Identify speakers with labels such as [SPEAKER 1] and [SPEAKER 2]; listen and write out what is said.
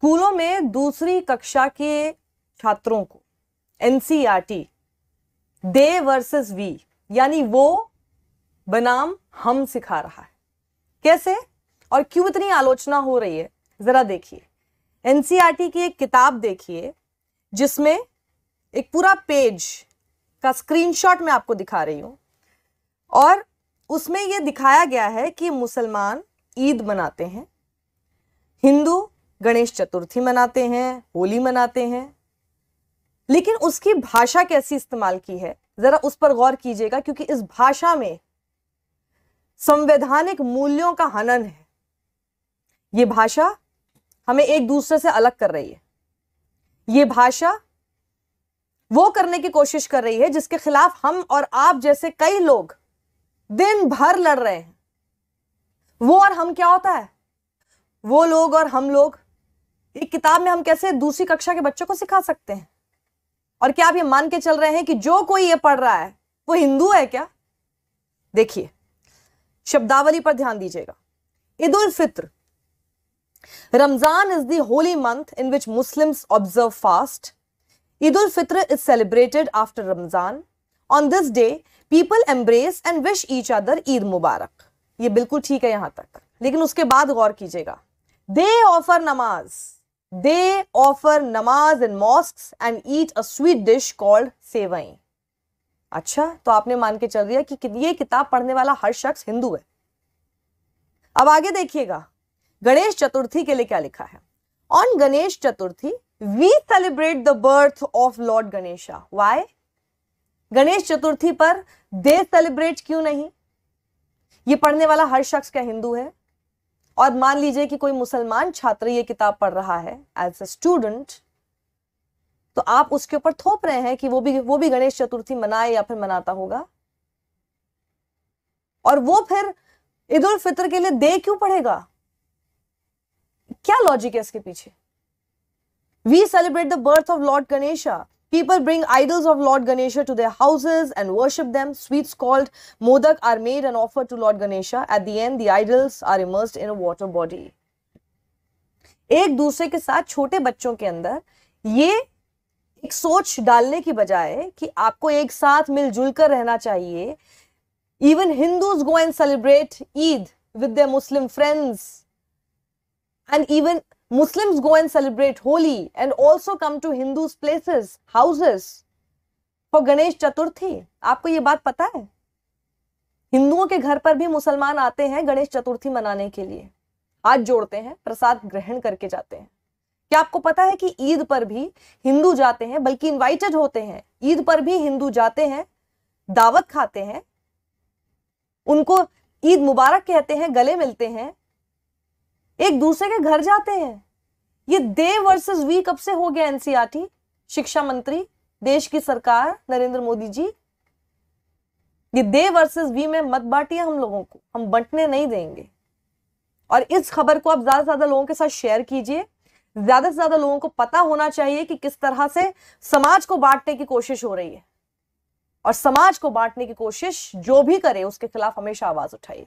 [SPEAKER 1] स्कूलों में दूसरी कक्षा के छात्रों को एनसीईआरटी दे वर्सेस वी यानी वो बनाम हम सिखा रहा है। कैसे और क्यों इतनी आलोचना हो रही है, जरा देखिए। एनसीईआरटी की एक किताब देखिए जिसमें एक पूरा पेज का स्क्रीनशॉट मैं आपको दिखा रही हूं और उसमें यह दिखाया गया है कि मुसलमान ईद मनाते हैं, हिंदू गणेश चतुर्थी मनाते हैं, होली मनाते हैं, लेकिन उसकी भाषा कैसी इस्तेमाल की है जरा उस पर गौर कीजिएगा, क्योंकि इस भाषा में संवैधानिक मूल्यों का हनन है। यह भाषा हमें एक दूसरे से अलग कर रही है। यह भाषा वो करने की कोशिश कर रही है जिसके खिलाफ हम और आप जैसे कई लोग दिन भर लड़ रहे हैं। वो और हम क्या होता है? वो लोग और हम लोग एक किताब में हम कैसे दूसरी कक्षा के बच्चों को सिखा सकते हैं? और क्या आप ये मान के चल रहे हैं कि जो कोई ये पढ़ रहा है वो हिंदू है क्या? देखिए, शब्दावली पर ध्यान दीजिएगा। Eid ul Fitr, Ramzan is the holy month in which Muslims observe fast. Eid al-Fitr is celebrated after Ramzan. On this day, people embrace and wish each other Eid Mubarak. ये बिल्कुल ठीक है यहां तक, लेकिन उसके बाद गौर कीजिएगा। They offer namaz. They offer namaz in mosques and eat a sweet dish called सेवई। अच्छा, तो आपने मान के चल दिया कि ये किताब पढ़ने वाला हर शख्स हिंदू है। अब आगे देखिएगा, गणेश चतुर्थी के लिए क्या लिखा है। On Ganesh Chaturthi we celebrate the birth of Lord Ganesha. Why? Ganesh Chaturthi पर they celebrate क्यों नहीं? ये पढ़ने वाला हर शख्स क्या हिंदू है? और मान लीजिए कि कोई मुसलमान छात्र ये किताब पढ़ रहा है एज ए स्टूडेंट, तो आप उसके ऊपर थोप रहे हैं कि वो भी गणेश चतुर्थी मनाए या फिर मनाता होगा। और वो फिर ईद उल फित्र के लिए दे क्यों पढ़ेगा? क्या लॉजिक है इसके पीछे? We celebrate the birth of Lord Ganesha. People bring idols of Lord Ganesha to their houses and worship them. Sweets called modak are made and offered to Lord Ganesha. At the end, the idols are immersed in a water body. एक दूसरे के साथ छोटे बच्चों के अंदर ये एक सोच डालने की बजाय कि आपको एक साथ मिलजुल कर रहना चाहिए। Even Hindus go and celebrate Eid with their Muslim friends, and even Muslims go and celebrate Holi and also come to Hindus' places, houses for Ganesh Chaturthi. आपको ये बात पता है? हिंदुओं के घर पर भी मुसलमान आते हैं गणेश चतुर्थी मनाने के लिए, हाथ जोड़ते हैं, प्रसाद ग्रहण करके जाते हैं। क्या आपको पता है कि ईद पर भी हिंदू जाते हैं, बल्कि इनवाइटेड होते हैं। ईद पर भी हिंदू जाते हैं, दावत खाते हैं, उनको ईद मुबारक कहते हैं, गले मिलते हैं, एक दूसरे के घर जाते हैं। ये दे वर्सेस वी कब से हो गया? एनसीईआरटी, शिक्षा मंत्री, देश की सरकार नरेंद्र मोदी जी, ये दे वर्सेस वी में मत बांटिए हम लोगों को, हम बंटने नहीं देंगे। और इस खबर को आप ज्यादा से ज्यादा लोगों के साथ शेयर कीजिए। ज्यादा से ज्यादा लोगों को पता होना चाहिए कि किस तरह से समाज को बांटने की कोशिश हो रही है, और समाज को बांटने की कोशिश जो भी करे उसके खिलाफ हमेशा आवाज उठाइए।